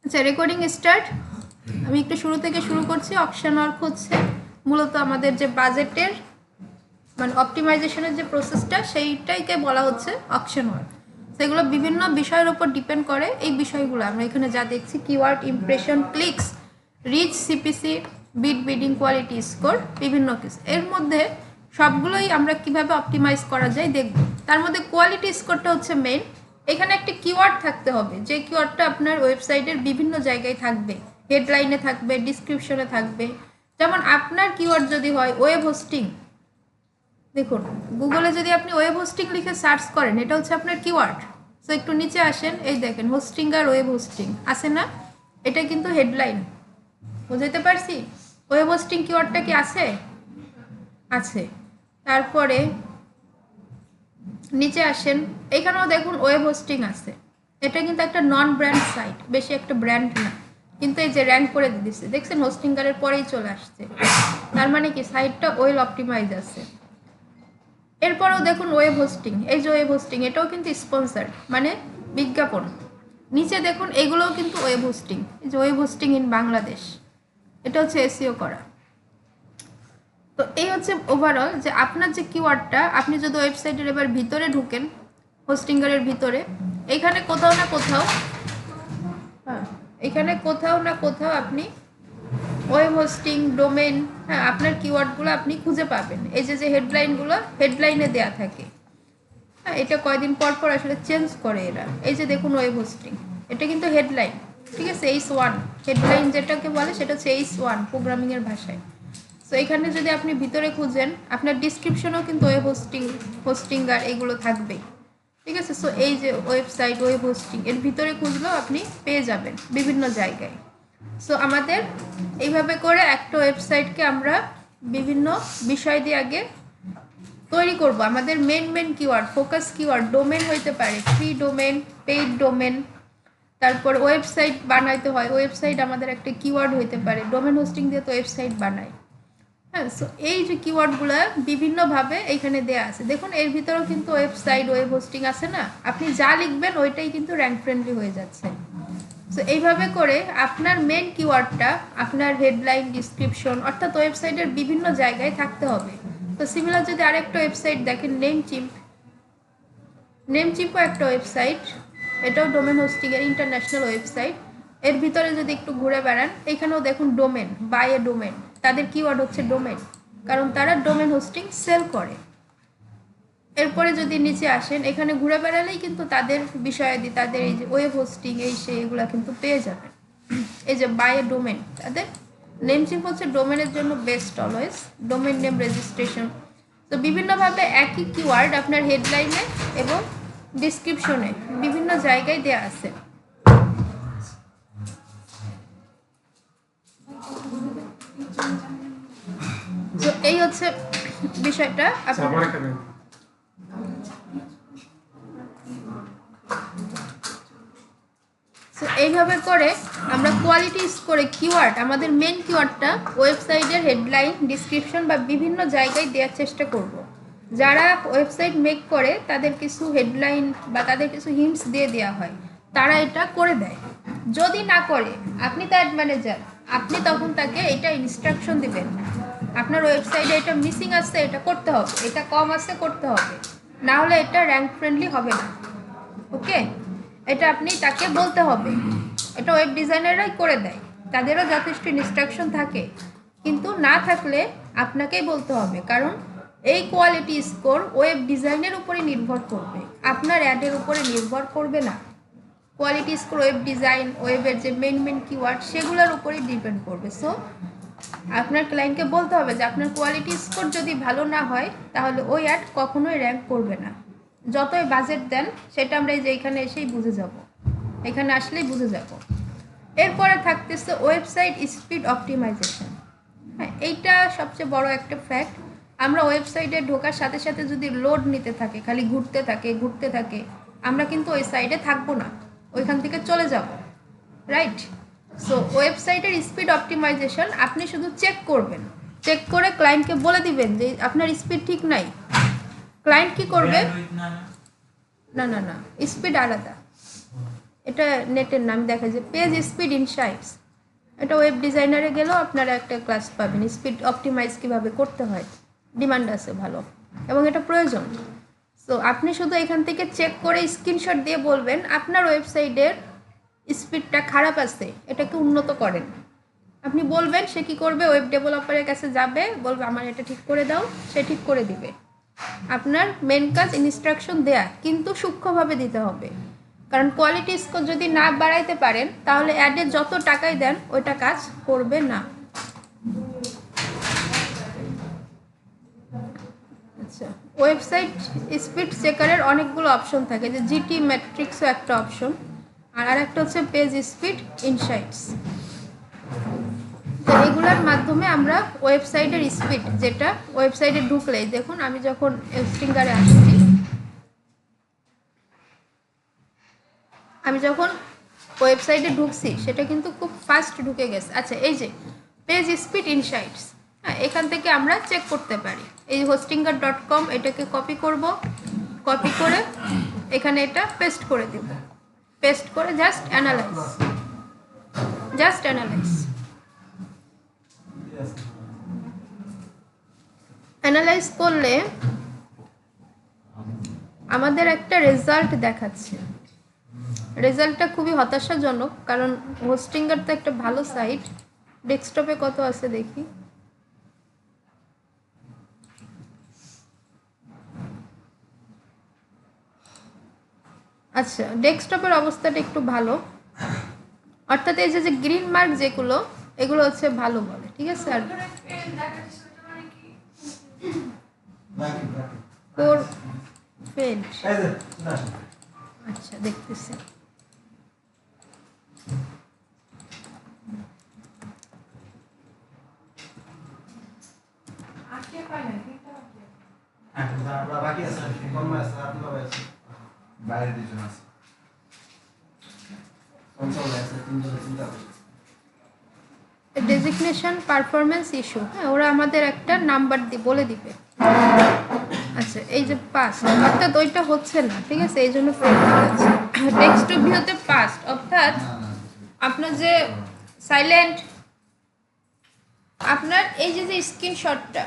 আচ্ছা, recording start. আমি একটু শুরু থেকে শুরু করছি। অকশন ওয়ার্ক হচ্ছে মূলত আমাদের যে বাজেটের মানে অপটিমাইজেশনের যে প্রসেসটা সেইটাইকে বলা হচ্ছে অকশন ওয়ার্ক। সেগুলো বিভিন্ন বিষয়ের উপর ডিপেন্ড করে। এই বিষয়গুলো আমরা এখানে যা দেখছি, keyword, impression, clicks, reach, CPC, bid bidding, quality score, বিভিন্ন কিছু। এর মধ্যে সবগুলোই আমরা কিভাবে অপটিমাইজ করা যায় দেখব। তার মধ্যে কোয়ালিটি স্কোরটা হচ্ছে মেইন। এখানে একটা কিওয়ার্ড থাকতে হবে, যে কিওয়ার্ডটা আপনার ওয়েবসাইটের বিভিন্ন জায়গায় থাকবে, হেডলাইনে থাকবে, ডিসক্রিপশনে থাকবে। যেমন আপনার কিওয়ার্ড যদি হয় ওয়েব হোস্টিং, দেখুন গুগলে যদি আপনি ওয়েব হোস্টিং লিখে সার্চ করেন, এটা হচ্ছে আপনার কিওয়ার্ড। সো একটু নিচে আসেন, এই দেখেন হোস্টিং আর ওয়েব হোস্টিং আছে না, এটা কিন্তু হেডলাইন। বুঝাইতে পারছি? ওয়েব হোস্টিং কিওয়ার্ডটা কি আছে? আছে। তারপরে নিচে আসেন, এখানেও দেখুন ওয়েব হোস্টিং আছে। এটা কিন্তু একটা নন ব্র্যান্ড সাইট, বেশি একটা ব্র্যান্ড না, কিন্তু এই যে র্যাঙ্ক করে দিচ্ছে, দেখছেন হোস্টিংকারের পরেই চলে আসছে। তার মানে কি সাইটটা ওয়েল অপটিমাইজ আছে। এরপরেও দেখুন ওয়েব হোস্টিং, এই যে ওয়েব হোস্টিং, এটাও কিন্তু স্পন্সার মানে বিজ্ঞাপন। নিচে দেখুন এগুলোও কিন্তু ওয়েব হোস্টিং, এই যে ওয়েব হোস্টিং ইন বাংলাদেশ, এটা হচ্ছে এসইও করা। তো এই হচ্ছে ওভারঅল যে আপনার যে কিওয়ার্ডটা, আপনি যদি ওয়েবসাইটের এবার ভিতরে ঢুকেন, হোস্টিংগারের ভিতরে, এখানে কোথাও না কোথাও, হ্যাঁ এখানে কোথাও না কোথাও আপনি ওয়েব হোস্টিং, ডোমেন, হ্যাঁ আপনার কিওয়ার্ডগুলো আপনি খুঁজে পাবেন। এই যে হেডলাইনগুলো, হেডলাইনে দেয়া থাকে। হ্যাঁ, এটা কয়দিন পর পর আসলে চেঞ্জ করে এরা। এই যে দেখুন ওয়েব হোস্টিং, এটা কিন্তু হেডলাইন, ঠিক আছে? H1 হেডলাইন যেটাকে বলে, সেটা হচ্ছে H1 প্রোগ্রামিংয়ের ভাষায়। সো এখানে যদি আপনি ভিতরে খুঁজেন, আপনার ডিসক্রিপশনেও কিন্তু ওয়েব হোস্টিঙ্গার এগুলো থাকবে, ঠিক আছে? সো এই যে ওয়েবসাইট, ওয়েব হোস্টিং, এর ভিতরে খুঁজলেও আপনি পেয়ে যাবেন বিভিন্ন জায়গায়। সো আমাদের এইভাবে করে একটা ওয়েবসাইটকে আমরা বিভিন্ন বিষয় দিয়ে আগে তৈরি করব। আমাদের main keyword, focus keyword, domain হইতে পারে, ফ্রি ডোমেন, পেইড ডোমেন। তারপর ওয়েবসাইট বানাইতে হয়, ওয়েবসাইট আমাদের একটা কিওয়ার্ড হইতে পারে। ডোমেন হোস্টিং দিয়ে তো ওয়েবসাইট বানায়। হ্যাঁ, সো এই যে কিওয়ার্ডগুলো বিভিন্নভাবে এইখানে দেয়া আছে। দেখুন এর ভিতরেও কিন্তু ওয়েবসাইট, ওয়েব হোস্টিং আছে না, আপনি যা লিখবেন ওইটাই কিন্তু র্যাঙ্ক ফ্রেন্ডলি হয়ে যাচ্ছে। সো এইভাবে করে আপনার মেন কিওয়ার্ডটা আপনার হেডলাইন, ডিসক্রিপশন, অর্থাৎ ওয়েবসাইটের বিভিন্ন জায়গায় থাকতে হবে। তো সিমিলার যদি আরেকটা ওয়েবসাইট দেখেন, নেমচিম্পও একটা ওয়েবসাইট, এটাও ডোমেন হোস্টিংয়ের ইন্টারন্যাশনাল ওয়েবসাইট। এর ভিতরে যদি একটু ঘুরে বেড়ান, এখানেও দেখুন ডোমেন, বাই এ ডোমেন, তাদের কিওয়ার্ড হচ্ছে ডোমেন, কারণ তারা ডোমেন হোস্টিং সেল করে। এরপরে যদি নিচে আসেন, এখানে ঘুরে বেড়ালেই কিন্তু তাদের বিষয়াদি, তাদের এই যে ওয়েব হোস্টিং, এই সেই এগুলো কিন্তু পেয়ে যাবেন। এই যে বাই এ ডোমেন, তাদের নেমচিম্প হচ্ছে ডোমেনের জন্য best always, domain name registration. তো বিভিন্নভাবে একই কিওয়ার্ড আপনার হেডলাইনে এবং ডিসক্রিপশনে বিভিন্ন জায়গায় দেয়া আছে। তো এই হচ্ছে বিষয়টা। সো এইভাবে করে আমরা কোয়ালিটি স্কোরে কিওয়ার্ড, আমাদের মেন কিওয়ার্ডটা ওয়েবসাইটের হেডলাইন, ডিসক্রিপশন বা বিভিন্ন জায়গায় দেওয়ার চেষ্টা করব। যারা ওয়েবসাইট মেক করে তাদের কিছু হেডলাইন বা তাদের কিছু হিন্টস দিয়ে দেওয়া হয়, তারা এটা করে দেয়। যদি না করে, আপনি তার ম্যানেজার, আপনি তখন তাকে এটা ইনস্ট্রাকশন দিবেন, আপনার ওয়েবসাইটে এটা মিসিং আছে, এটা করতে হবে, এটা কম আছে, করতে হবে, না হলে এটা র্যাঙ্ক ফ্রেন্ডলি হবে না। ওকে, এটা আপনি তাকে বলতে হবে। এটা ওয়েব ডিজাইনাররাই করে দেয়, তাদেরও যথেষ্ট ইনস্ট্রাকশন থাকে, কিন্তু না থাকলে আপনাকেই বলতে হবে, কারণ এই কোয়ালিটি স্কোর ওয়েব ডিজাইনের উপরে নির্ভর করবে, আপনার অ্যাডের উপরে নির্ভর করবে না। কোয়ালিটি স্কোর ওয়েব ডিজাইন, ওয়েবের যে মেন কিওয়ার্ড, সেগুলোর উপরেই ডিপেন্ড করবে। সো আপনার ক্লায়েন্টকে বলতে হবে যে আপনার কোয়ালিটি স্কোর যদি ভালো না হয়, তাহলে ওই অ্যাড কখনোই র্যাঙ্ক করবে না। যতই বাজেট দেন, সেটা আমরা এই যে এখানে এসেই বুঝে যাব, এখানে আসলেই বুঝে যাব। এরপরে থাকতেছে ওয়েবসাইট স্পিড অপটিমাইজেশন। হ্যাঁ, এইটা সবচেয়ে বড় একটা ফ্যাক্ট। আমরা ওয়েবসাইটে ঢোকার সাথে সাথে যদি লোড নিতে থাকে, খালি ঘুরতে থাকে, আমরা কিন্তু ওই সাইটে থাকবো না, ওইখান থেকে চলে যাব, রাইট? সো ওয়েবসাইটের স্পিড অপটিমাইজেশন আপনি শুধু চেক করবেন, চেক করে ক্লায়েন্টকে বলে দিবেন যে আপনার স্পিড ঠিক নাই। ক্লায়েন্ট কি করবে? না, স্পিড আলাদা। এটা নেটের নাম দেখা যায় পেজ স্পিড ইনসাইটস। এটা ওয়েব ডিজাইনারে গেলেও আপনারা একটা ক্লাস পাবেন, স্পিড অপটিমাইজ কীভাবে করতে হয়, ডিমান্ড আছে ভালো এবং এটা প্রয়োজন। সো আপনি শুধু এখান থেকে চেক করে স্ক্রিনশট দিয়ে বলবেন আপনার ওয়েবসাইটের স্পিডটা খারাপ আছে, এটাকে উন্নত করেন। আপনি বলবেন, সে কী করবে, ওয়েব ডেভেলপারের কাছে যাবে, বলবে আমার এটা ঠিক করে দাও, সে ঠিক করে দিবে। আপনার মেন কাজ ইনস্ট্রাকশন দেয়া, কিন্তু সূক্ষ্মভাবে দিতে হবে, কারণ কোয়ালিটি স্কোর যদি না বাড়াইতে পারেন তাহলে অ্যাডে যত টাকাই দেন ওইটা কাজ করবে না। আচ্ছা, ওয়েবসাইট স্পিড চেকারের অনেকগুলো অপশন থাকে, যে জিটি ম্যাট্রিক্সও একটা অপশন, আর একটা হচ্ছে পেজ স্পিড ইনসাইটস। তো এগুলোর মাধ্যমে আমরা ওয়েবসাইটের স্পিড, যেটা ওয়েবসাইটে ঢুকলেই দেখুন, আমি যখন হোস্টিংগারে আসছি, আমি যখন ওয়েবসাইটে ঢুকছি সেটা কিন্তু খুব ফাস্ট ঢুকে গেছে। আচ্ছা, এই যে পেজ স্পিড ইনসাইটস, হ্যাঁ, এখান থেকে আমরা চেক করতে পারি। এই hostinger.com এটাকে কপি করব, কপি করে এখানে এটা পেস্ট করে দেব, পেস্ট করে জাস্ট অ্যানালাইজ করলে আমাদের একটা রেজাল্ট দেখাচ্ছে। রেজাল্টটা খুবই হতাশাজনক, কারণ হোস্টিঙ্গার তো একটা ভালো সাইট। ডেস্কটপে কত আছে দেখি। আচ্ছা, ডেস্কটপের অবস্থাটা একটু ভালো, অর্থাৎ এই যে গ্রিন মার্ক যেগুলো, এগুলো হচ্ছে ভালো বলে, ঠিক আছে। আর কোর ফেল্ড, আচ্ছা দেখতেছি। ডেজিগনেশন পারফরমেন্স ইস্যু, হ্যাঁ, ওরা আমাদের একটা নাম্বার বলে দিবে। আচ্ছা, এই যে পাস্ট, অর্থাৎ ওইটা হচ্ছে না, ঠিক আছে, এই জন্য ফেল হয়ে যাচ্ছে। টেক্সট টু ভিউতে পাস্ট, অর্থাৎ আপনার যে সাইলেন্ট, আপনার এই যে স্ক্রিনশটটা,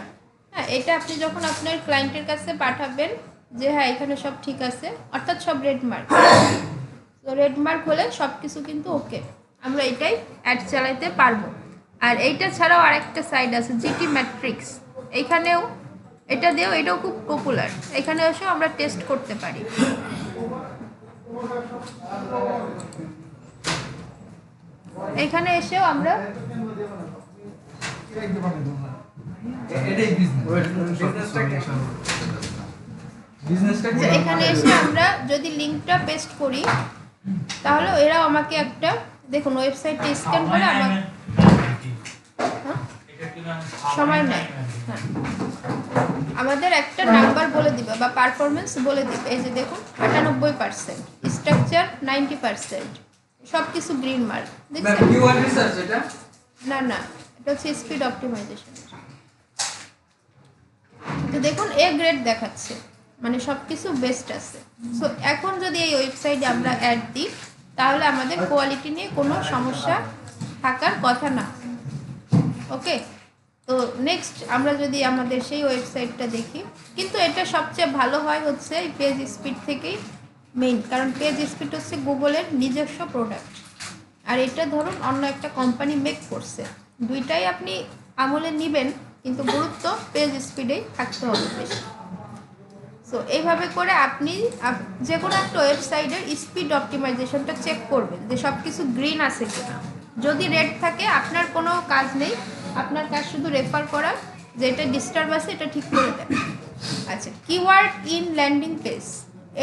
হ্যাঁ, এটা আপনি যখন আপনার ক্লায়েন্টের কাছে পাঠাবেন যে হ্যাঁ এখানে সব ঠিক আছে, অর্থাৎ সব রেড মার্ক, তো রেড মার্ক হলে সব কিছু কিন্তু ওকে, আমরা এটাই অ্যাড চালাইতে পারবো। আর এইটা ছাড়াও আরেকটা সাইট আছে জিটি ম্যাট্রিক্স, এইখানেও এটা দিয়েও, এটাও খুব পপুলার, এখানে এসেও আমরা টেস্ট করতে পারি। এখানে এসেও আমরা এখানে এসে আমরা যদি লিঙ্কটা পেস্ট করি, তাহলে এরাও আমাকে একটা, দেখুন ওয়েবসাইটটা স্ক্যান করে আমার সময় নেয়, হ্যাঁ, আমাদের একটা নাম্বার বলে দিবে বা পারফরমেন্স বলে দিবে। এই যে দেখুন 98%, স্ট্রাকচার 90%, সব কিছু গ্রিন মার্ক, দেখছেন? না না, এটা হচ্ছে স্পিড অপটিমাইজেশন। তো দেখুন এ গ্রেড দেখাচ্ছে, মানে সব কিছু বেস্ট আছে। সো এখন যদি এই ওয়েবসাইটে আমরা অ্যাড দিই, তাহলে আমাদের কোয়ালিটি নিয়ে কোনো সমস্যা থাকার কথা না। ওকে, তো নেক্সট আমরা যদি আমাদের সেই ওয়েবসাইটটা দেখি, কিন্তু এটা সবচেয়ে ভালো হয় হচ্ছে এই পেজ স্পিড থেকেই মেইন, কারণ পেজ স্পিড হচ্ছে গুগলের নিজস্ব প্রোডাক্ট, আর এটা ধরুন অন্য একটা কোম্পানি মেক করছে, দুইটাই আপনি আমলে নেবেন, কিন্তু গুরুত্ব পেজ স্পিডেই থাকতে হবে বেশি। সো এইভাবে করে আপনি যে কোনো একটা ওয়েবসাইটের স্পিড অপটিমাইজেশনটা চেক করবেন যে সব কিছু গ্রিন আছে কিনা। যদি রেড থাকে আপনার কোনো কাজ নেই, আপনার কাজ শুধু রেফার করা, যে এটা ডিস্টার্ব আছে এটা ঠিক করে দেন। আচ্ছা, কিওয়ার্ড ইন ল্যান্ডিং পেজ,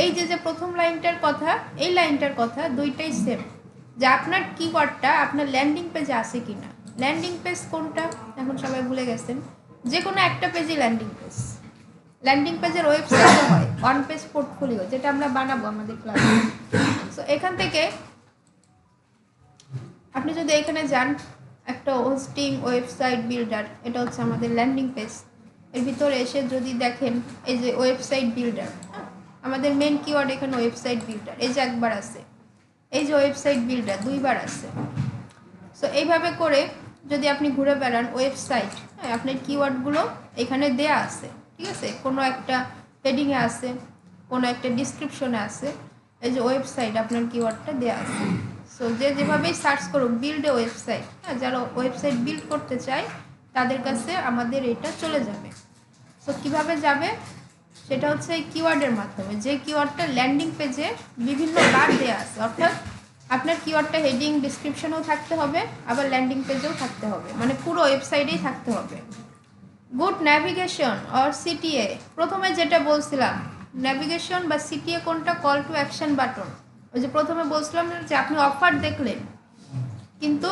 এই যে প্রথম লাইনটার কথা, এই লাইনটার কথা দুইটাই সেম, যে আপনার কিওয়ার্ডটা আপনার ল্যান্ডিং পেজে আছে কিনা। ল্যান্ডিং পেজ কোনটা এখন সবাই ভুলে গেছেন, যে কোনো একটা পেজই ল্যান্ডিং পেজ। ল্যান্ডিং পেজের ওয়েবসাইটও হয় ওয়ান পেজ পোর্টফোলিও, যেটা আমরা বানাবো আমাদের ক্লাসে। সো এখান থেকে আপনি যদি এখানে যান, একটা হোস্টিং ওয়েবসাইট বিল্ডার, এটা হচ্ছে আমাদের ল্যান্ডিং পেজ, এর ভিতরে এসে যদি দেখেন এই যে ওয়েবসাইট বিল্ডার, আমাদের মেন কিওয়ার্ড এখানে ওয়েবসাইট বিল্ডার, এই যে একবার আছে, এই যে ওয়েবসাইট বিল্ডার 2বার আছে। সো এইভাবে করে যদি আপনি ঘুরে বেড়ান ওয়েবসাইট, হ্যাঁ আপনার কিওয়ার্ডগুলো এখানে দেয়া আছে, ঠিক আছে, কোনো একটা হেডিংয়ে আছে, কোনো একটা ডিসক্রিপশনে আছে, এই যে ওয়েবসাইট আপনার কিওয়ার্ডটা দেয়া আছে। সো যে যেভাবেই সার্চ করুক বিল্ড এ ওয়েবসাইট, হ্যাঁ যারা ওয়েবসাইট বিল্ড করতে চায় তাদের কাছে আমাদের এটা চলে যাবে। সো কীভাবে যাবে সেটা হচ্ছে এই কিওয়ার্ডের মাধ্যমে, যে কিওয়ার্ডটা ল্যান্ডিং পেজে বিভিন্ন বার দেওয়া আছে, অর্থাৎ আপনার কিওয়ার্ডটা হেডিং ডিসক্রিপশনেও থাকতে হবে, আবার ল্যান্ডিং পেজেও থাকতে হবে, মানে পুরো ওয়েবসাইটেই থাকতে হবে। গুড ন্যাভিগেশন অর সিটিএ, প্রথমে যেটা বলছিলাম ন্যাভিগেশন বা সিটিএ কোনটা, কল টু অ্যাকশন বাটন। ওই যে প্রথমে বলছিলাম যে আপনি অফার দেখলেন কিন্তু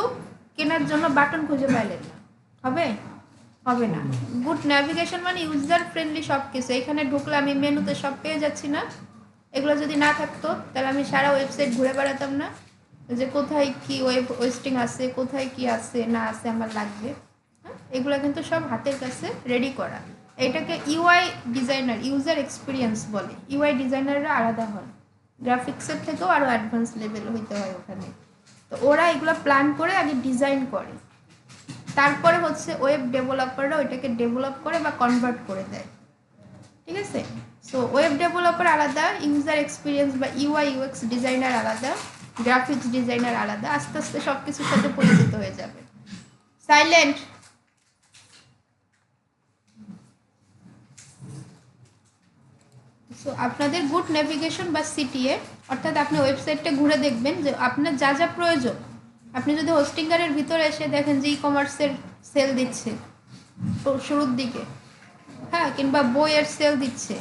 কেনার জন্য বাটন খুঁজে পাইলেন না, হবে হবে না। গুড ন্যাভিগেশন মানে ইউজার ফ্রেন্ডলি সব কিছু, এখানে ঢুকলে আমি মেনুতে সব পেয়ে যাচ্ছি না, এগুলো যদি না থাকতো তাহলে আমি সারা ওয়েবসাইট ঘুরে বেড়াতাম না, যে কোথায় কি ওয়েস্টিং আছে, কোথায় কি আছে না আছে আমার লাগবে। হ্যাঁ এগুলো কিন্তু সব হাতের কাছে রেডি করা। এটাকে ইউআই ডিজাইনার, ইউজার এক্সপিরিয়েন্স বলে। ইউআই ডিজাইনাররা আলাদা হন, গ্রাফিক্সের থেকেও আরও অ্যাডভান্স লেভেল হইতে হয় ওখানে। তো ওরা এগুলো প্ল্যান করে আগে ডিজাইন করে, তারপরে হচ্ছে ওয়েব ডেভেলপাররা ওইটাকে ডেভেলপ করে বা কনভার্ট করে দেয়, ঠিক আছে। সো ওয়েব ডেভেলপার আলাদা, ইউজার এক্সপিরিয়েন্স বা ইউআই ইউএক্স ডিজাইনার আলাদা, গ্রাফিক্স ডিজাইনার আলাদা, আস্তে আস্তে সব কিছুর সাথে পরিচিত হয়ে যাবে। সাইলেন্ট। সো আপনাদের গুড নেভিগেশন বা সিটিএ, অর্থাৎ আপনি ওয়েবসাইটটা ঘুরে দেখবেন যে আপনার যা যা প্রয়োজন। আপনি যদি হোস্টিংগারের ভিতরে এসে দেখেন যে ই কমার্সের সেল দিচ্ছে শুরুর দিকে, হ্যাঁ কিংবা বইয়ের সেল দিচ্ছে,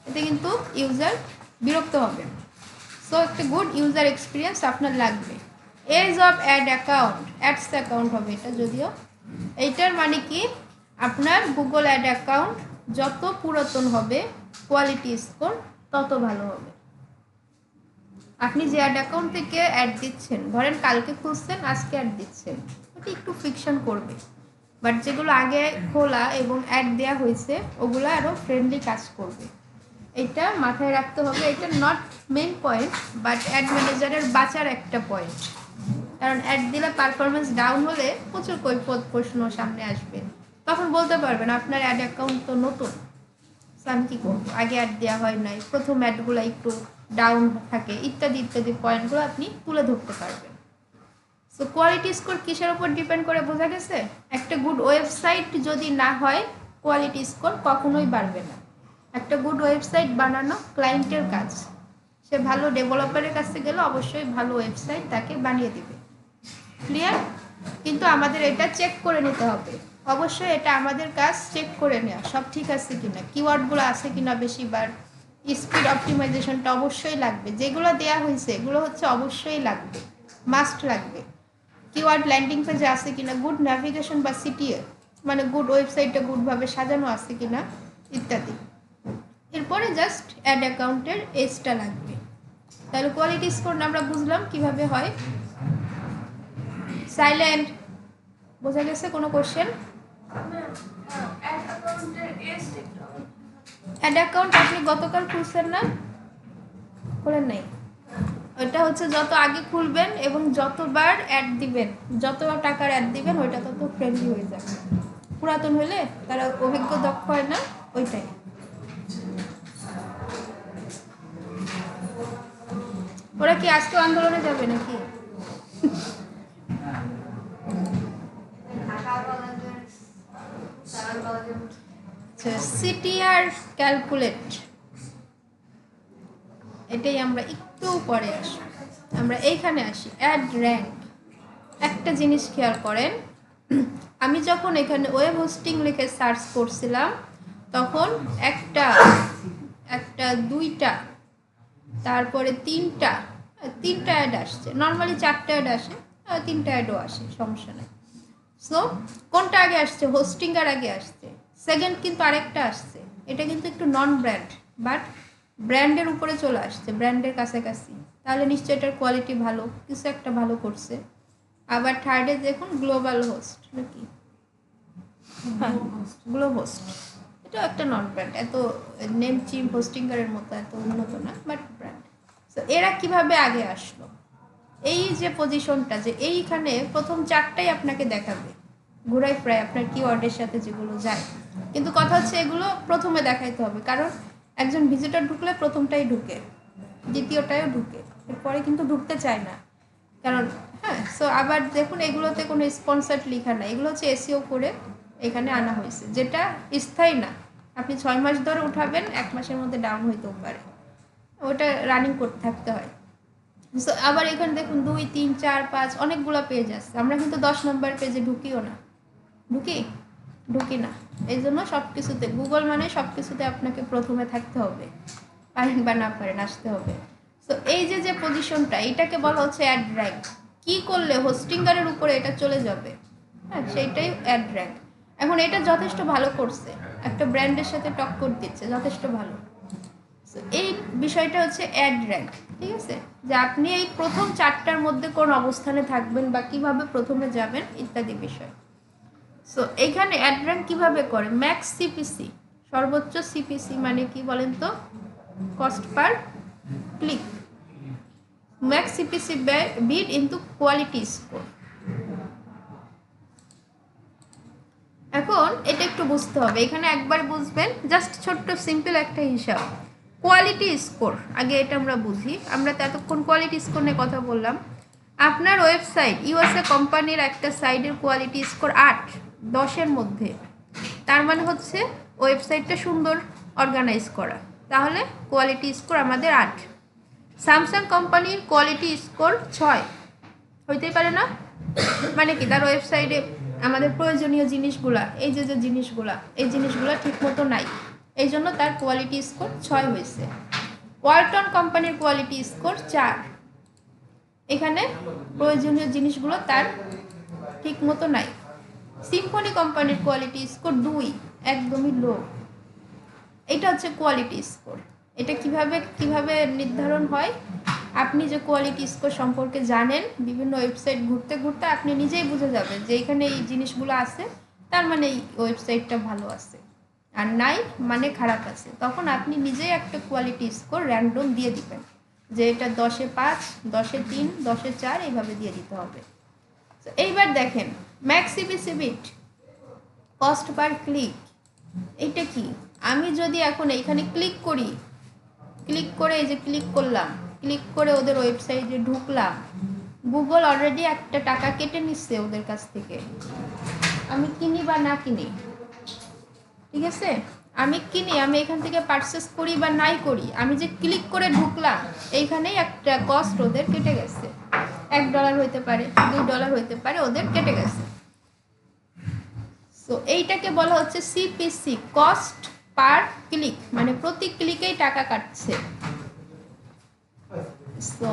এতে কিন্তু ইউজার বিরক্ত হবে। সো একটা গুড ইউজার এক্সপিরিয়েন্স আপনার লাগবে। Age of ad account, ads account হবে এটা যদিও। এইটার মানে কি, আপনার গুগল অ্যাড অ্যাকাউন্ট যত পুরাতন হবে কোয়ালিটি স্কোর তত ভালো হবে। আপনি যে অ্যাড অ্যাকাউন্ট থেকে অ্যাড দিচ্ছেন, ধরেন কালকে খুলছেন আজকে অ্যাড দিচ্ছেন, ওটা একটু ফ্রিকশন করবে, বাট যেগুলো আগে খোলা এবং অ্যাড দেওয়া হয়েছে ওগুলো আরও ফ্রেন্ডলি কাজ করবে। এটা মাথায় রাখতে হবে। এটা not main point, but ad ম্যানেজারের বাঁচার একটা পয়েন্ট। কারণ অ্যাড দিলে পারফরমেন্স ডাউন হলে প্রচুর কৈফিয়ত প্রশ্ন সামনে আসবে, তখন বলতে পারবেন আপনার অ্যাড অ্যাকাউন্ট তো নতুন, আমি কী করবো, আগে অ্যাড দেওয়া হয় নাই, প্রথম অ্যাডগুলো একটু ডাউন থাকে, ইত্যাদি ইত্যাদি পয়েন্টগুলো আপনি তুলে ধরতে পারবেন। সো কোয়ালিটি স্কোর কিসের উপর ডিপেন্ড করে বোঝা গেছে। একটা গুড ওয়েবসাইট যদি না হয় কোয়ালিটি স্কোর কখনোই বাড়বে না। একটা গুড ওয়েবসাইট বানানো ক্লায়েন্টের কাজ, সে ভালো ডেভেলপারের কাছে গেলে অবশ্যই ভালো ওয়েবসাইট তাকে বানিয়ে দিবে। ক্লিয়ার? কিন্তু আমাদের এটা চেক করে নিতে হবে, অবশ্যই এটা আমাদের কাজ চেক করে নেওয়া সব ঠিক আছে কিনা, কিওয়ার্ডগুলো আছে কিনা, বেশিবার স্পিড অপটিমাইজেশনটা অবশ্যই লাগবে, যেগুলো দেওয়া হয়েছে এগুলো হচ্ছে অবশ্যই লাগবে, মাস্ট লাগবে। কিওয়ার্ড ল্যান্ডিং পেজে আছে কিনা, গুড ন্যাভিগেশন বা সিটিএ মানে গুড ওয়েবসাইটটা গুডভাবে সাজানো আছে কিনা ইত্যাদি। এরপরে জাস্ট অ্যাড অ্যাকাউন্টের এজটা লাগবে। তাহলে কোয়ালিটি স্কোর আমরা বুঝলাম কিভাবে হয়। সাইলেন্ট। বোঝা গেছে? কোনো কোশ্চেন? অ্যাড অ্যাকাউন্ট আপনি গতকাল খুলছেন না? খোলেন নাই? ওইটা হচ্ছে যত আগে খুলবেন এবং যতবার অ্যাড দিবেন, যতবার টাকার অ্যাড দিবেন ওইটা তত ফ্রেন্ডলি হয়ে যাবে। পুরাতন হলে তারা অভিজ্ঞ দক্ষ হয় না, ওইটাই। ওরা কি আজকে আন্দোলনে যাবে নাকি? সিটিআর ক্যালকুলেট, এটাই আমরা একটু পরে আসি। আমরা এইখানে আসি অ্যাড র্যাঙ্ক। একটা জিনিস খেয়াল করেন, আমি যখন এখানে ওয়েব হোস্টিং লিখে সার্চ করছিলাম তখন একটা দুইটা তারপরে তিনটা অ্যাড আসছে। নর্মালি 4টা অ্যাড আসে, 3টা অ্যাডও আসে, সমস্যা নেই। সো কোনটা আগে আসছে? হোস্টিংয়ের আগে আসছে। সেকেন্ড কিন্তু আরেকটা আসছে, এটা কিন্তু একটু নন ব্র্যান্ড বাট ব্র্যান্ডের উপরে চলে আসছে, ব্র্যান্ডের কাছাকাছি, তাহলে নিশ্চয়ই এটার কোয়ালিটি ভালো, কিছু একটা ভালো করছে। আবার থার্ডে দেখুন গ্লোবাল হোস্ট নাকি, হ্যাঁ গ্লো হোস্ট, এটাও একটা নন ব্র্যান্ড, এত নেম চিপ হোস্টিংয়ের মতো এত উন্নত না, বাট ব্র্যান্ড। সো এরা কিভাবে আগে আসলো? এই যে পজিশনটা, যে এইখানে প্রথম 4টাই আপনাকে দেখাবে ঘুরাই প্রায় আপনার কিওয়ার্ডের সাথে যেগুলো যায়, কিন্তু কথা হচ্ছে এগুলো প্রথমে দেখাইতে হবে, কারণ একজন ভিজিটর ঢুকলে প্রথমটাই ঢুকে, দ্বিতীয়টাও ঢুকে, এরপরে কিন্তু ঢুকতে চায় না। কারণ হ্যাঁ, সো আবার দেখুন এগুলোতে কোনো স্পন্সার্ড লেখা নাই, এগুলো হচ্ছে এসইও করে এখানে আনা হয়েছে, যেটা স্থায়ী না। আপনি 6 মাস ধরে উঠাবেন, 1 মাসের মধ্যে ডাউন হইতেও পারে, ওটা রানিং করতে থাকতে হয়। সো আবার এখানে দেখুন 2, 3, 4, 5 অনেকগুলো পেজ আছে, আমরা কিন্তু 10 নম্বর পেজে ঢুকিও না, ঢুকি না। এই জন্য সব কিছুতে গুগল মানে সব কিছুতে আপনাকে প্রথমে থাকতে হবে, পারেন বা না পারেন আসতে হবে। সো এই যে পজিশনটা, এটাকে বলা হচ্ছে অ্যাড র্যাঙ্ক। কী করলে হোস্টিংগারের উপরে এটা চলে যাবে, হ্যাঁ সেইটাই অ্যাড র্যাঙ্ক। এখন এটা যথেষ্ট ভালো করছে, একটা ব্র্যান্ডের সাথে টক্কর দিচ্ছে, যথেষ্ট ভালো। এই বিষয়টা হচ্ছে অ্যাড র্যাঙ্ক, ঠিক আছে, যে আপনি এই প্রথম 4টার মধ্যে কোন অবস্থানে থাকবেন বা কিভাবে প্রথমে যাবেন ইত্যাদি বিষয়। সো এইখানে অ্যাড র্যাঙ্ক কীভাবে করে, ম্যাক্স সিপিসি, সর্বোচ্চ সিপিসি মানে কি বলেন তো, cost per click, max CPC bid into quality score. এখন এটা একটু বুঝতে হবে, এখানে একবার বুঝবেন, জাস্ট ছোট্ট সিম্পল একটা হিসাব। কোয়ালিটি স্কোর, আগে এটা আমরা বুঝি, আমরা তো এতক্ষণ কোয়ালিটি স্কোর নিয়ে কথা বললাম। আপনার ওয়েবসাইট ইউএসএ কোম্পানির একটা সাইটের কোয়ালিটি স্কোর 8, 10-এর মধ্যে, তার মানে হচ্ছে ওয়েবসাইটটা সুন্দর অর্গানাইজ করা, তাহলে কোয়ালিটি স্কোর আমাদের 8। স্যামসাং কোম্পানির কোয়ালিটি স্কোর 6 হইতেই পারে না, মানে কি তার ওয়েবসাইটে আমাদের প্রয়োজনীয় জিনিসগুলা, এই যে জিনিসগুলা, এই জিনিসগুলা ঠিক মতো নাই, এই জন্য তার কোয়ালিটি স্কোর 6 হয়েছে। ওয়ালটন কোম্পানির কোয়ালিটি স্কোর 4, এখানে প্রয়োজনীয় জিনিসগুলো তার ঠিক মতো নাই। সিম্ফনি কোম্পানির কোয়ালিটি স্কোর 2, একদমই লো। এটা হচ্ছে কোয়ালিটি স্কোর। এটা কিভাবে নির্ধারণ হয়, আপনি যে কোয়ালিটি স্কোর সম্পর্কে জানেন, বিভিন্ন ওয়েবসাইট ঘুরতে ঘুরতে আপনি নিজেই বুঝে যাবেন যে এখানে এই জিনিসগুলো আছে, তার মানে এই ওয়েবসাইটটা ভালো আছে, আর নাই মানে খারাপ আছে। তখন আপনি নিজেই একটা কোয়ালিটি স্কোর র্যান্ডম দিয়ে দিবেন, যে এটা 10-এ 5, 10-এ 3, 10-এ 4 এইভাবে দিয়ে দিতে হবে। এইবার দেখেন max CPC bid, cost per click, এইটা কি, আমি যদি এখন এইখানে ক্লিক করি, ক্লিক করে এই যে ক্লিক করলাম, ক্লিক করে ওদের ওয়েবসাইটে ঢুকলাম, গুগল অলরেডি একটা টাকা কেটে নিচ্ছে ওদের কাছ থেকে, আমি কিনি বা না কিনি, ঠিক আছে, আমি কিনি, আমি এখান থেকে পারচেস করি বা নাই করি, আমি যে ক্লিক করে ঢুকলাম এইখানেই একটা কস্ট ওদের কেটে গেছে, $1 হইতে পারে, $2 হইতে পারে, ওদের কেটে গেছে। সো এইটাকে বলা হচ্ছে সিপিসি, কস্ট পার ক্লিক, মানে প্রতি ক্লিকেই টাকা কাটছে। সো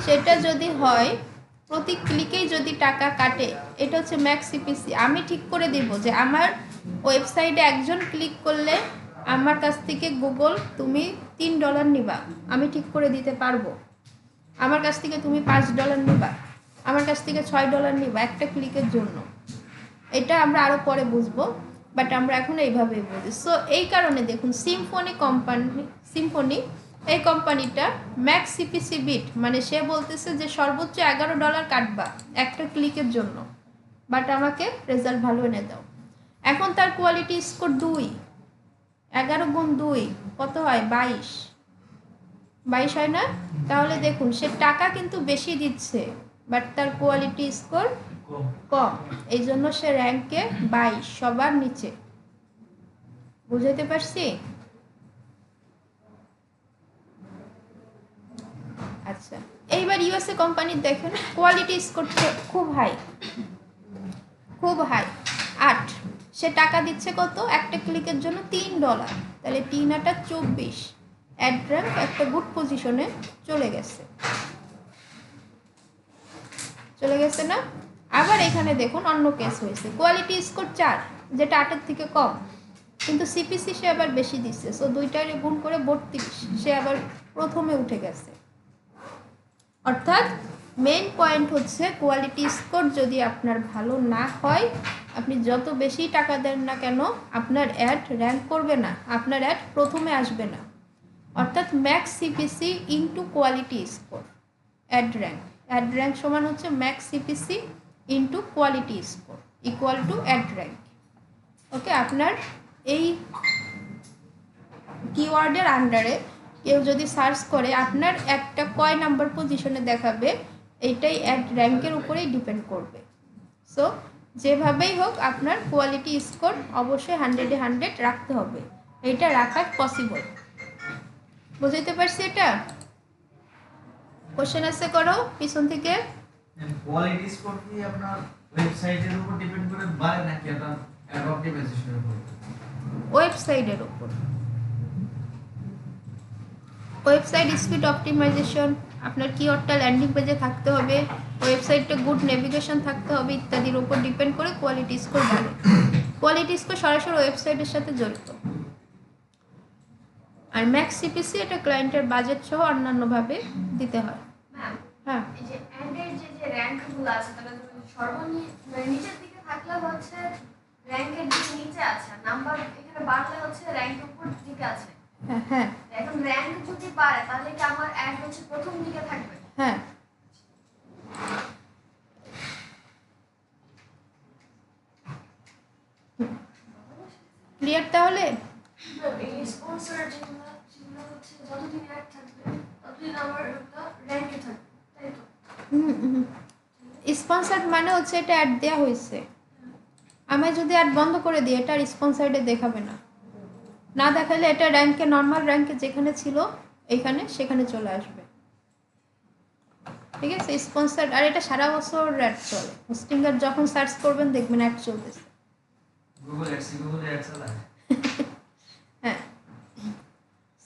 সেটা যদি হয় প্রতি ক্লিকেই যদি টাকা কাটে, এটা হচ্ছে ম্যাক্স সিপিসি। আমি ঠিক করে দেব যে আমার ওয়েবসাইটে একজন ক্লিক করলে আমার কাছ থেকে গুগল তুমি $3 নিবা, আমি ঠিক করে দিতে পারবো। আমার কাছ থেকে তুমি $5 নিবা, আমার কাছ থেকে $6 নিবা একটা ক্লিকের জন্য, এটা আমরা আরও পরে বুঝবো, বাট আমরা এখন এইভাবেই বুঝি। সো এই কারণে দেখুন সিম্ফনি এই কোম্পানিটা ম্যাক্স সিপিসি বিট, মানে সে বলতেছে যে সর্বোচ্চ $11 কাটবা একটা ক্লিকের জন্য, বাট আমাকে রেজাল্ট ভালো এনে দাও। এখন তার কোয়ালিটি স্কোর 2, 11 গুণ 2 কত হয়, 22 হয় না? তাহলে দেখুন সে টাকা কিন্তু বেশি দিচ্ছে, বাট তার কোয়ালিটি স্কোর কম, এই জন্য সে র্যাঙ্কে 22, সবার নিচে। বুঝাইতে পারছি? আচ্ছা, এইবার ইউএসএ কোম্পানির দেখেন কোয়ালিটি স্কোর খুব হাই, 8, সে টাকা দিচ্ছে কত, একটা ক্লিকের জন্য $3, তাহলে 3 × 8 = 24, অ্যাড র্যাঙ্ক একটা গুড পজিশনে চলে গেছে না? আবার এখানে দেখুন অন্য কেস হয়েছে, কোয়ালিটি স্কোর 4, যেটা 8-এর থেকে কম, কিন্তু সিপিসি সে আবার বেশি দিচ্ছে, সো 2টার গুণ করে 32, সে আবার প্রথমে উঠে গেছে। অর্থাৎ মেইন পয়েন্ট হচ্ছে কোয়ালিটি স্কোর যদি আপনার ভালো না হয়, আপনি যত বেশি টাকা দেন না কেন আপনার অ্যাড র্যাঙ্ক করবে না, আপনার অ্যাড প্রথমে আসবে না। অর্থাৎ max CPC into quality score, ad rank সমান হচ্ছে max CPC into quality score equal to ad rank. Okay, আপনার এই কিওয়ার্ডের আন্ডারে কেউ যদি সার্চ করে আপনার একটা কয় নাম্বার পজিশনে দেখাবে, এইটাই অ্যাড র্যাঙ্কের উপরেই ডিপেন্ড করবে। সো যেভাবেই হোক আপনার কোয়ালিটি স্কোর অবশ্যই 100-এ 100 রাখতে হবে, এইটা রাখা পসিবল। বুঝতে পারছি? এটা কোশ্চেন আছে করো পিছন থেকে। কোয়ালিটি স্কোর কি আপনার ওয়েবসাইটের উপর ডিপেন্ড করে বাড়ে নাকি আপনার অ্যাড অপটিমাইজেশনের উপর? ওয়েবসাইটের উপর। ওয়েবসাইট স্পিড অপটিমাইজেশন, আপনার কিওয়ার্ডটা ল্যান্ডিং পেজে থাকতে হবে, ওয়েবসাইটটা গুড নেভিগেশন থাকতে হবে ইত্যাদির উপর ডিপেন্ড করে কোয়ালিটি স্কোর বাড়ে। কোয়ালিটি স্কোর সরাসরি ওয়েবসাইটের সাথে জড়িত। আর ম্যাক্স সিপিসি এটা ক্লায়েন্টের বাজেট সহ অন্যান্যভাবে দিতে হয়। হ্যাঁ, এই যে অ্যান্ডের যে র্যাঙ্কগুলো আছে তাহলে নিচের দিকে থাকলে হচ্ছে র্যাঙ্কের দিকে নিচে আছে, নাম্বার এখানে বাড়লে হচ্ছে র্যাঙ্কের উপর দিকে আছে। হ্যাঁ, হ্যাঁ, এখন র্যাঙ্ক যদি বাড়ে তাহলে কি আমার অ্যাড হচ্ছে প্রথম দিকে থাকবে? হ্যাঁ। ক্লিয়ার তাহলে? এই স্পন্সর যেগুলো হচ্ছে যতদিন অ্যাড থাকবে ততদিন আমার র্যাঙ্কে থাকবে, তাই তো? স্পন্সার্ড মানে হচ্ছে এটা অ্যাড দেওয়া হয়েছে, আমি যদি অ্যাড বন্ধ করে দিই এটা স্পন্সার্ডে দেখাবে না, না দেখালে এটা র্যাঙ্কে নর্মাল র্যাঙ্কে যেখানে ছিল এইখানে সেখানে চলে আসবে। ঠিক আছে, স্পন্সার্ড। আর এটা সারা বছর অ্যাড চলে, হোস্টিংয়ের যখন সার্চ করবেন দেখবেন অ্যাড চলতেছে। গুগল অ্যাডস চালায়। হ্যাঁ,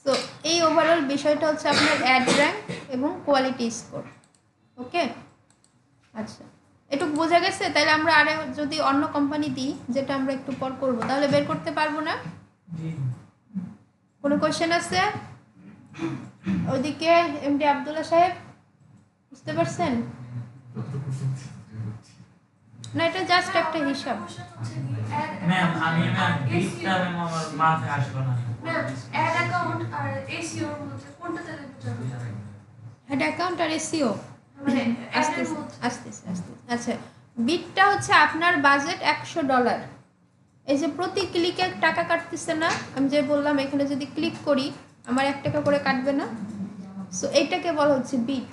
সো এই ওভারঅল বিষয়টা হচ্ছে আপনার অ্যাড র্যাঙ্ক এবং কোয়ালিটি স্কোর। ওকে, আচ্ছা, এটুকু বোঝা গেছে? তাহলে আমরা আরে যদি অন্য কোম্পানি দিই, যেটা আমরা একটু পর করবো, তাহলে বের করতে পারবো না? কোনো কোশ্চেন আছে? ওইদিকে এমডি আব্দুল্লাহ সাহেব বুঝতে পারছেন? না, এটা জাস্ট একটা হিসাব। ম্যাম আমি বিটটা ম্যাম আমার মাথায় আসলো না। ম্যাম অ্যাড অ্যাকাউন্ট আর এসইও এর মধ্যে কোনটাতে যাবে? হেড অ্যাকাউন্ট আর এসইও মানে আস্তে আস্তে আস্তে। আচ্ছা, বিটটা হচ্ছে আপনার বাজেট $100। এই যে প্রতি ক্লিকে টাকা কাটতেছে না, আমি যে বললাম এখানে যদি ক্লিক করি আমার 1 টাকা করে কাটবে না, সো এইটাকে বলা হচ্ছে বিট,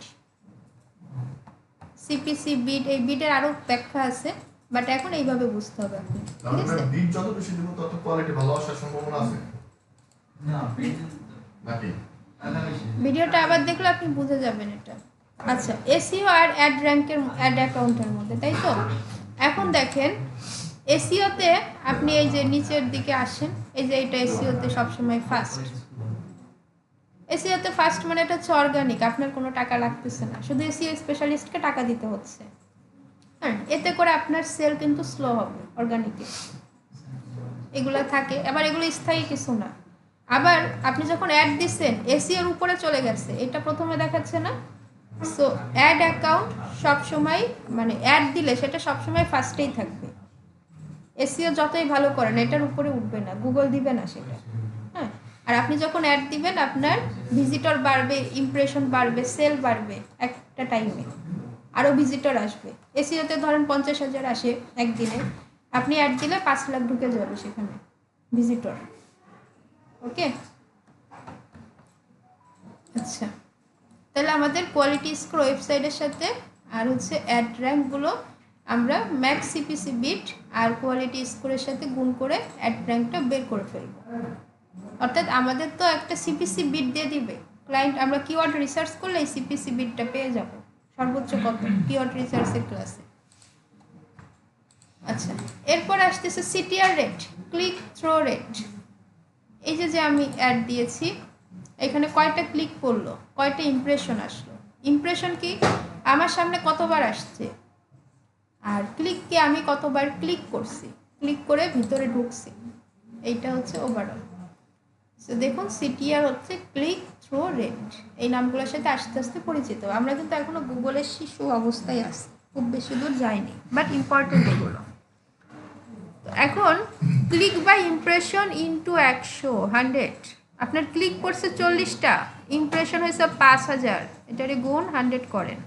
সিপিসি বিট। এই বিটের আরও ব্যাখ্যা আছে, বাট এখন এইভাবে বুঝতে হবে আপনি। ঠিক আছে, বিট যত বেশি দিব তত কোয়ালিটি ভালো আসার সম্ভাবনা আছে না নাকি? ভিডিওটা আবার দেখলে আপনি বুঝে যাবেন এটা। আচ্ছা, এসইও আর অ্যাড র্যাঙ্কের অ্যাড অ্যাকাউন্টের মধ্যে, তাই তো? এখন দেখেন এসইওতে আপনি এই যে নিচের দিকে আসেন, এই যে এটা এসইওতে সবসময় ফার্স্ট। এসইওতে ফার্স্ট মানে এটা হচ্ছে অর্গানিক, আপনার কোনো টাকা লাগতেছে না, শুধু এসইও স্পেশালিস্টকে টাকা দিতে হচ্ছে। হ্যাঁ, এতে করে আপনার সেল কিন্তু স্লো হবে অর্গানিকে, এগুলো থাকে। আবার এগুলো স্থায়ী কিছু না। আবার আপনি যখন অ্যাড দিচ্ছেন এসইওর উপরে চলে গেছে, এটা প্রথমে দেখাচ্ছে না। সো অ্যাড অ্যাকাউন্ট সবসময় মানে অ্যাড দিলে সেটা সবসময় ফার্স্টেই থাকবে। এসইও যতই ভালো করেন এটার উপরে উঠবে না, গুগল দিবে না সেটা। হ্যাঁ, আর আপনি যখন অ্যাড দিবেন আপনার ভিজিটর বাড়বে, ইমপ্রেশন বাড়বে, সেল বাড়বে, একটা টাইমে আরও ভিজিটর আসবে। এসইওতে ধরেন 50,000 আসে একদিনে, আপনি অ্যাড দিলে 5 লাখ ঢুকে যাবে সেখানে ভিজিটর। ওকে, আচ্ছা, তাহলে আমাদের কোয়ালিটি স্কোর ওয়েবসাইটের সাথে আর হচ্ছে অ্যাড র্যাঙ্কগুলো আমরা ম্যাক্স সিপিসি বিট আর কোয়ালিটি স্কোরের সাথে গুণ করে অ্যাড র্যাঙ্কটা বের করে ফেলবো। অর্থাৎ আমাদের তো একটা সিপিসি বিট দিয়ে দিবে ক্লায়েন্ট, আমরা কিওয়ার্ড রিসার্চ করলে এই সিপিসি বিটটা পেয়ে যাব সর্বোচ্চ কত কিওয়ার্ড রিসার্চের ক্লাসে। আচ্ছা, এরপর আসতেছে CTR rate, click through rate. এই যে আমি অ্যাড দিয়েছি, এখানে কয়টা ক্লিক করলো, কয়টা ইমপ্রেশন আসলো। ইমপ্রেশন কি আমার সামনে কতবার আসছে, আর ক্লিককে আমি কতবার ক্লিক করছি, ক্লিক করে ভিতরে ঢুকছি, এইটা হচ্ছে ওভারঅল। সো দেখুন সিটিআর হচ্ছে ক্লিক থ্রো রেট, এই নামগুলোর সাথে আস্তে আস্তে পরিচিত। আমরা কিন্তু এখনো গুগলের শিশু অবস্থায় আছি, খুব বেশি দূর যায়নি, বাট ইম্পর্টেন্ট এগুলো। এখন ক্লিক বাই ইমপ্রেশন ইনটু 100 আপনার ক্লিক করছে 40টা, ইমপ্রেশন হয়েছে 5000, এটারে গুণ 100 করেন,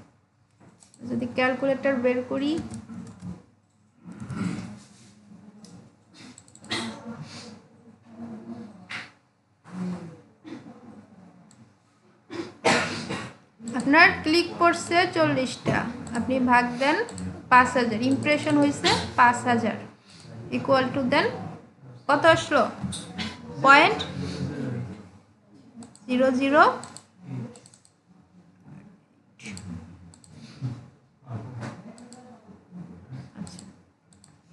যদি ক্যালকুলেটর বের করি আপনার ক্লিক করছে 40টা, আপনি ভাগ দেন 5000, ইমপ্রেশন হয়েছে 5000 ইকুয়াল টু দেন কত আসলো 0.00। আচ্ছা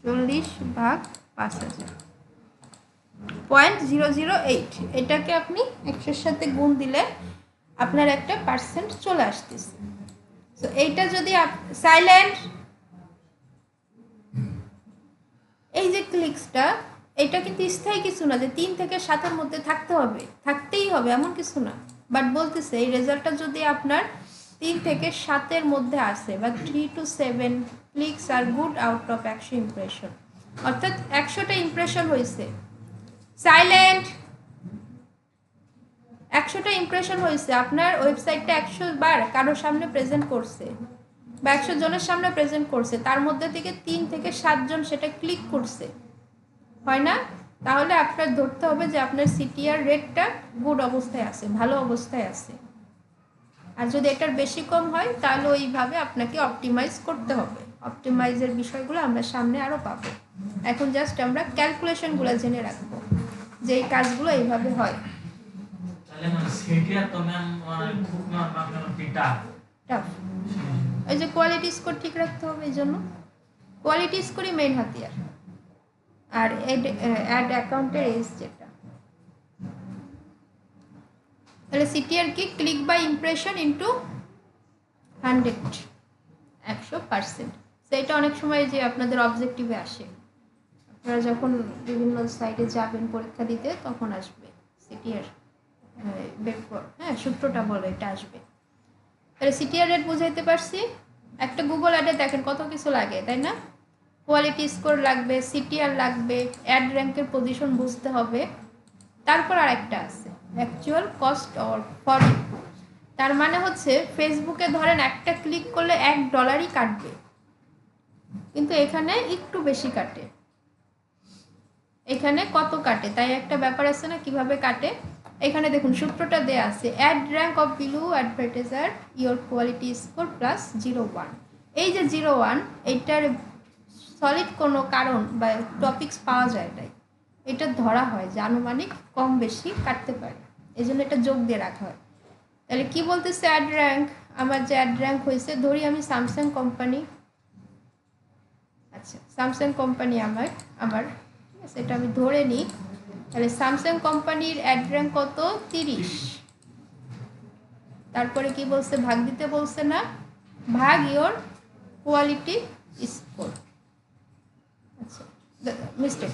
40 ভাগ 5000 0.008, এটাকে আপনি 100-এর সাথে গুণ দিলে আপনার একটা পার্সেন্ট চলে আসতেছে। সো এইটা যদি সাইলেন্ট, এই যে ক্লিকসটা এটা কিন্তু স্থায়ী কিছু না যে 3 থেকে 7-এর মধ্যে থাকতে হবে, থাকতেই হবে এমন কিছু না। বাট বলতেছে এই রেজাল্টটা যদি আপনার 3 থেকে 7-এর মধ্যে আসে বা 3 to 7 ক্লিকস আর গুড আউট অফ 100 ইমপ্রেশন, অর্থাৎ 100টা ইমপ্রেশন হয়েছে, সাইলেন্ট 100টা ইমপ্রেশন হয়েছে, আপনার ওয়েবসাইটটা 100 বার কারোর সামনে প্রেজেন্ট করছে বা 100 জনের সামনে প্রেজেন্ট করছে, তার মধ্যে থেকে 3 থেকে 7 জন সেটা ক্লিক করছে, হয় না? তাহলে আপনার ধরতে হবে যে আপনার সিটিআর রেটটা গুড অবস্থায় আছে, ভালো অবস্থায় আছে। আর যদি এটার বেশি কম হয় তাহলে ওইভাবে আপনাকে অপটিমাইজ করতে হবে। অপটিমাইজের বিষয়গুলো আমরা সামনে আরও পাবো, এখন জাস্ট আমরা ক্যালকুলেশনগুলো জেনে রাখবো যে এই কাজগুলো এইভাবে হয়। তাহলে মানে সেটিয়া তো ম্যাম খুব টাফ। এই যে কোয়ালিটি স্কোর ঠিক রাখতে হবে, এই জন্য কোয়ালিটি স্কোরই মেইন হাতিয়ার। আর অ্যাড অ্যাকাউন্টের এজ যেটা, তাহলে সিটিআর কি ক্লিক বাই ইমপ্রেশন ইন্টু 100%। সেইটা অনেক সময় যে আপনাদের অবজেক্টিভে আসে, আপনারা যখন বিভিন্ন সাইটে যাবেন পরীক্ষা দিতে তখন আসবে সিটিআর বের পর, হ্যাঁ সূত্রটা বলো এটা আসবে। তাহলে সিটিআর রেট বুঝাইতে পারছি। একটা গুগল অ্যাডে দেখেন কত কিছু লাগে, তাই না? কোয়ালিটি স্কোর লাগবে, সিটিআর লাগবে, অ্যাড র্যাঙ্কের পজিশন বুঝতে হবে, তারপর আরেকটা আছে অ্যাকচুয়াল কস্ট অর ফর। তার মানে হচ্ছে ফেসবুকে ধরেন একটা ক্লিক করলে $1 কাটবে, কিন্তু এখানে একটু বেশি কাটে, এখানে কত কাটে তাই একটা ব্যাপার আছে না, কিভাবে কাটে। এখানে দেখুন সূত্রটা দেয়া আছে, ad rank of below advertiser your quality score plus 0.1। এই যে 0.1 এইটার সলিড কোনো কারণ বা টপিকস পাওয়া যায় নাই, এটা ধরা হয় যে আনুমানিক কম বেশি কাটতে পারে, এই জন্য এটা যোগ দিয়ে রাখা হয়। তাহলে কি বলতেছে অ্যাড র্যাঙ্ক, আমার যে অ্যাড র্যাঙ্ক হয়েছে, ধরি আমি স্যামসাং কোম্পানি, আচ্ছা স্যামসাং কোম্পানি আমার ঠিক আছে, এটা আমি ধরে নিই। তাহলে স্যামসাং কোম্পানির অ্যাড র্যাঙ্ক কত 30, তারপরে কি বলছে ভাগ দিতে বলছে না, ভাগ ইওর কোয়ালিটি স্কোর। আচ্ছা মিস্টেক।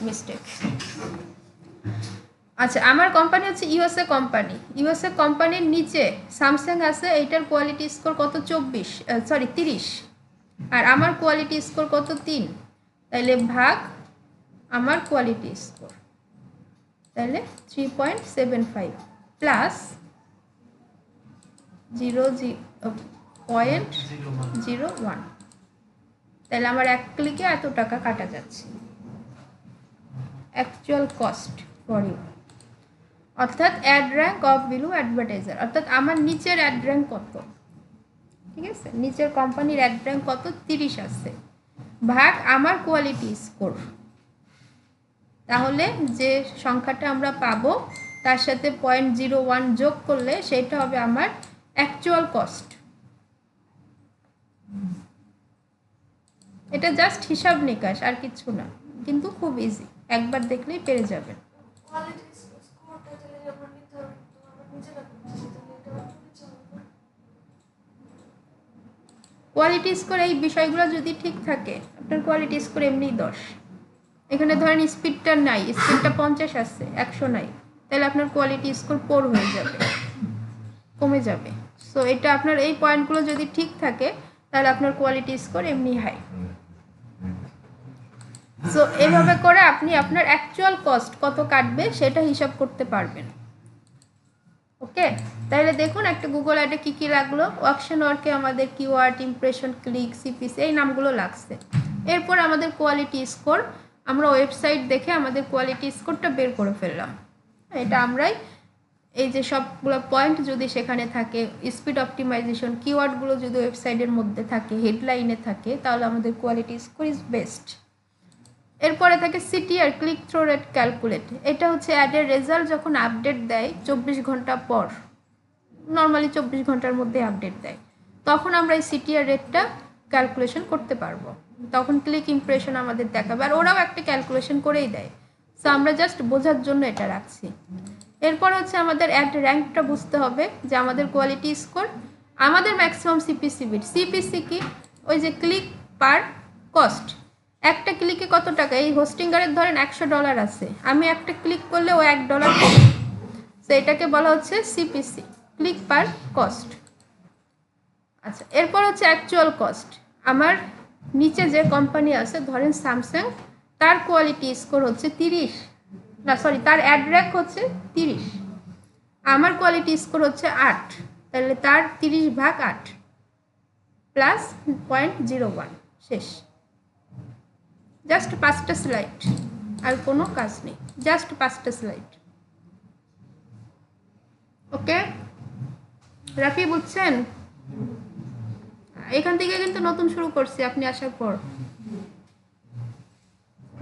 আচ্ছা আমার কোম্পানি হচ্ছে ইউএসএ কোম্পানি, ইউএসএ কোম্পানির নিচে স্যামসাং আছে, এইটার কোয়ালিটি স্কোর কত 30, আর আমার কোয়ালিটি স্কোর কত 3, তাইলে ভাগ আমার কোয়ালিটি স্কোর, তাহলে 3.75 প্লাস 0.01, তাহলে আমার এক ক্লিকে এত টাকা কাটা যাচ্ছে অ্যাকচুয়াল কস্ট ফর ইউ, অর্থাৎ ad rank of below advertiser, অর্থাৎ আমার নিচের অ্যাড র্যাঙ্ক কত, ঠিক আছে নিচের কোম্পানির অ্যাড র্যাঙ্ক কত 30 আছে, ভাগ আমার কোয়ালিটি স্কোর। তাহলে যে সংখ্যাটা আমরা পাবো তার সাথে 0.01 যোগ করলে সেটা হবে আমার অ্যাকচুয়াল কস্ট। এটা জাস্ট হিসাব নিকাশ আর কিছু না, কিন্তু খুব ইজি, একবার দেখলেই পেরে যাবেন। কোয়ালিটি স্কোরটা তাহলে আমরা নির্ধারণ আমরা নিজেরা করতেছি, তাহলে এটা চলবে। কোয়ালিটি স্কোর এই বিষয়গুলো যদি ঠিক থাকে আপনার কোয়ালিটি স্কোর এমনিই 10। এখানে ধরেন স্পিডটা নাই, স্পিডটা 50 আছে, 100 নাই, তাহলে আপনার কোয়ালিটি স্কোর 4 হয়ে যাবে, কমে যাবে। সো এটা আপনার এই পয়েন্টগুলো যদি ঠিক থাকে তাহলে আপনার কোয়ালিটি স্কোর এমনি হাই। সো এইভাবে করে আপনি আপনার অ্যাকচুয়াল কস্ট কত কাটবে সেটা হিসাব করতে পারবেন। ওকে, তাহলে দেখুন একটা গুগল অ্যাডে কী কী লাগলো। অকশন ওয়ার্কে আমাদের কিওয়ার্ড, ইমপ্রেশন, ক্লিক, সিপিসি এই নামগুলো লাগছে। এরপর আমাদের কোয়ালিটি স্কোর, আমরা ওয়েবসাইট দেখে আমাদের কোয়ালিটি স্কোরটা বের করে ফেললাম। এটা আমরাই এই যে সবগুলো পয়েন্ট যদি সেখানে থাকে, স্পিড অপটিমাইজেশন, কিওয়ার্ডগুলো যদি ওয়েবসাইটের মধ্যে থাকে, হেডলাইনে থাকে, তাহলে আমাদের কোয়ালিটি স্কোর ইজ বেস্ট। এরপরে থাকে CTR, click through rate calculate. এটা হচ্ছে অ্যাডের রেজাল্ট যখন আপডেট দেয় 24 ঘন্টা পর, নর্মালি 24 ঘন্টার মধ্যে আপডেট দেয়, তখন আমরা এই সিটিআর রেটটা ক্যালকুলেশন করতে পারবো। তখন ক্লিক ইমপ্রেশন আমাদের দেখাবে, আর ওরাও একটা ক্যালকুলেশন করেই দেয়। সো আমরা জাস্ট বোঝার জন্য এটা রাখছি। এরপর হচ্ছে আমাদের অ্যাড র্যাঙ্কটা বুঝতে হবে, যে আমাদের কোয়ালিটি স্কোর, আমাদের ম্যাক্সিমাম সিপিসি বিট। সিপিসি কি? ওই যে ক্লিক পার কস্ট, একটা ক্লিকে কত টাকা। এই হোস্টিংগারের ধরেন $100 আছে, আমি একটা ক্লিক করলে ও $1 পাবে। সো এটাকে বলা হচ্ছে সিপিসি, ক্লিক পার কস্ট। আচ্ছা, এরপর হচ্ছে অ্যাকচুয়াল কস্ট। আমার নিচে যে কোম্পানি আছে, ধরেন স্যামসাং, তার কোয়ালিটি স্কোর হচ্ছে 30, না সরি, তার অ্যাড র্যাঙ্ক হচ্ছে 30, আমার কোয়ালিটি স্কোর হচ্ছে 8, তাহলে তার 30/8 প্লাস 0.01, শেষ। জাস্ট 5টা স্লাইড, আর কোনো কাজ নেই, জাস্ট 5টা স্লাইড। ওকে রাফি, বুঝছেন? এখান থেকে কিন্তু নতুন শুরু করছি আপনি আসার পর,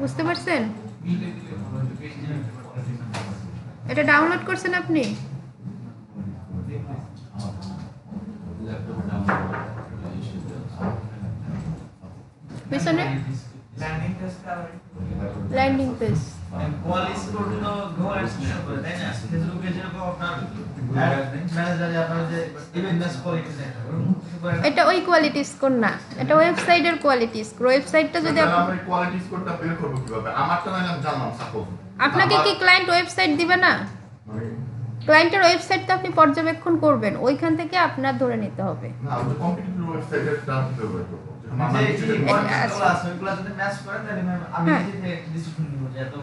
বুঝতে পারছেন? এটা ডাউনলোড করছেন আপনি? পিছনে ল্যান্ডিং পেজ। কোয়ালিটি স্কোর তো গুগল অ্যাডসেন্স করে, তাই না? ফেসবুকে যেরকম আপনার অ্যাড ম্যানেজারে আপনার যে ইভেন্টনেস কোয়ালিটি দেখায়, এটা ওই কোয়ালিটি স্কোর না, এটা ওয়েবসাইটের কোয়ালিটি স্কোর। ওয়েবসাইটটা যদি তাহলে আমরা কোয়ালিটি স্কোরটা বের করব কিভাবে? আমারটা না আমি জানলাম সাপোজ। আপনাকে কি ক্লায়েন্ট ওয়েবসাইট দিবে না? ক্লায়েন্টের ওয়েবসাইট তো আপনি পর্যবেক্ষণ করবেন, ওইখান থেকে আপনার ধরে নিতে হবে। না, ওই কম্পিটিটর ওয়েবসাইটের ট্রান্সফার বের করব। যে এই পয়েন্টগুলো আছে ওইগুলো যদি ম্যাচ করে, তাহলে ম্যাম আমি নিজে থেকে ডিসিশন নিব যে এত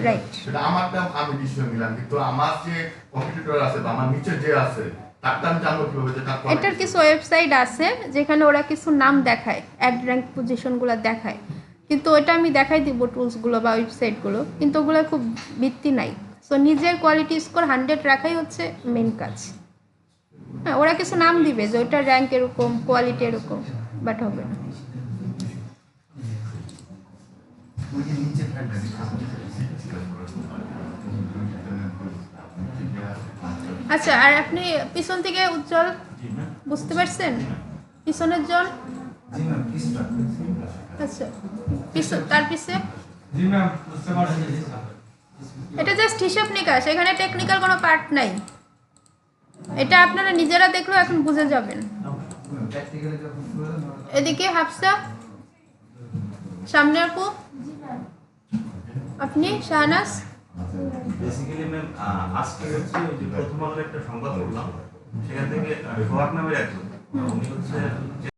রাইট। সেটা আমারটা আমি ডিসিশন নিলাম, কিন্তু আমার যে কম্পিটিটর আছে বা আমার নিচে যে আছে তারটা আমি জানবো কিভাবে যে তার এটার কিছু ওয়েবসাইট আছে যেখানে ওরা কিছু নাম দেখায়, অ্যাড র্যাঙ্ক পজিশনগুলো দেখায়, কিন্তু ওটা আমি দেখাই দিব টুলসগুলো বা ওয়েবসাইটগুলো, কিন্তু ওগুলো খুব ভিত্তি নাই। সো নিজের কোয়ালিটি স্কোর 100 রাখাই হচ্ছে মেন কাজ। হ্যাঁ, ওরা কিছু নাম দিবে যে ওইটার র্যাঙ্ক এরকম, কোয়ালিটি এরকম, বাট হবে না। আচ্ছা, আর আপনি পিছন থেকে উজ্জ্বল বুঝতে পারছেন? পিছনের জন, জি ম্যাম কিছুটা আচ্ছা পিছন, তার পিছে জি ম্যাম বুঝতে পারছি। এটা জাস্ট হিসাব নিকাশ, এখানে টেকনিক্যাল কোনো পার্ট নাই। এটা আপনারা নিজেরা দেখলেও এখন বুঝে যাবেন। প্র্যাকটিক্যালি যখন এদিকে হাফসা, সামনে আপু, আপনি শাহনাজ। বেসিক্যালি ম্যাম আজকে হচ্ছে ওই যে প্রথম আলোর একটা সংবাদ পড়লাম, সেখান থেকে সোহাগ নামের একজন উনি হচ্ছে